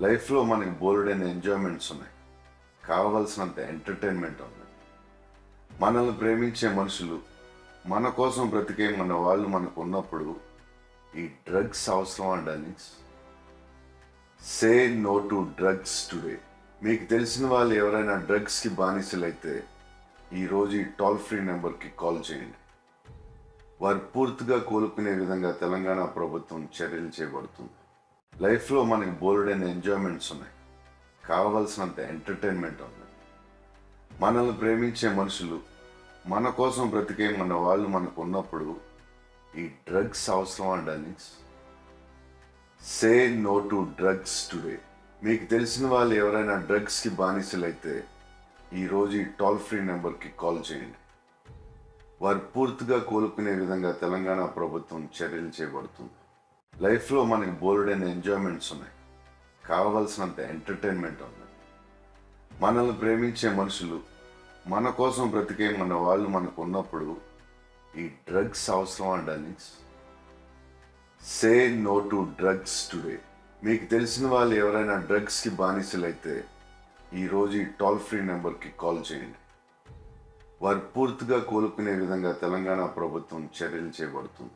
లైఫ్లో మనకి బోల్డైన ఎంజాయ్మెంట్స్ ఉన్నాయి. కావలసినంత ఎంటర్టైన్మెంట్ ఉంది. మనల్ని ప్రేమించే మనుషులు, మన కోసం బ్రతికే మన వాళ్ళు మనకు ఉన్నప్పుడు ఈ డ్రగ్స్ అవసరం అండి. Say no to drugs today. మీకు తెలిసిన వాళ్ళు ఎవరైనా డ్రగ్స్కి బానిసలైతే ఈరోజు ఈ టోల్ ఫ్రీ నెంబర్కి కాల్ చేయండి. వారు పూర్తిగా కోలుకునే విధంగా తెలంగాణ ప్రభుత్వం చర్యలు చేపడుతుంది. లైఫ్లో మనకి బోల్డైన ఎంజాయ్మెంట్స్ ఉన్నాయి. కావలసినంత ఎంటర్టైన్మెంట్ ఉంది. మనల్ని ప్రేమించే మనుషులు, మన కోసం బ్రతికే మన వాళ్ళు మనకు ఉన్నప్పుడు ఈ డ్రగ్స్ అవసరం అండి. Say no to drugs today. మీకు తెలిసిన వాళ్ళు ఎవరైనా డ్రగ్స్కి బానిసలైతే ఈరోజు ఈ టోల్ ఫ్రీ నెంబర్కి కాల్ చేయండి. వారు పూర్తిగా కోలుకునే విధంగా తెలంగాణ ప్రభుత్వం చర్యలు చేపడుతుంది. లైఫ్లో మనకి బోల్డైన ఎంజాయ్మెంట్స్ ఉన్నాయి. కావలసినంత ఎంటర్టైన్మెంట్ ఉంది. మనల్ని ప్రేమించే మనుషులు, మన కోసం బ్రతికే మన వాళ్ళు మనకు ఉన్నప్పుడు ఈ డ్రగ్స్ అవసరం అండి. Say no to drugs today. మీకు తెలిసిన వాళ్ళు ఎవరైనా డ్రగ్స్కి బానిసలైతే ఈరోజు ఈ టోల్ ఫ్రీ నెంబర్కి కాల్ చేయండి. వారు పూర్తిగా కోలుకునే విధంగా తెలంగాణ ప్రభుత్వం చర్యలు చేపడుతుంది.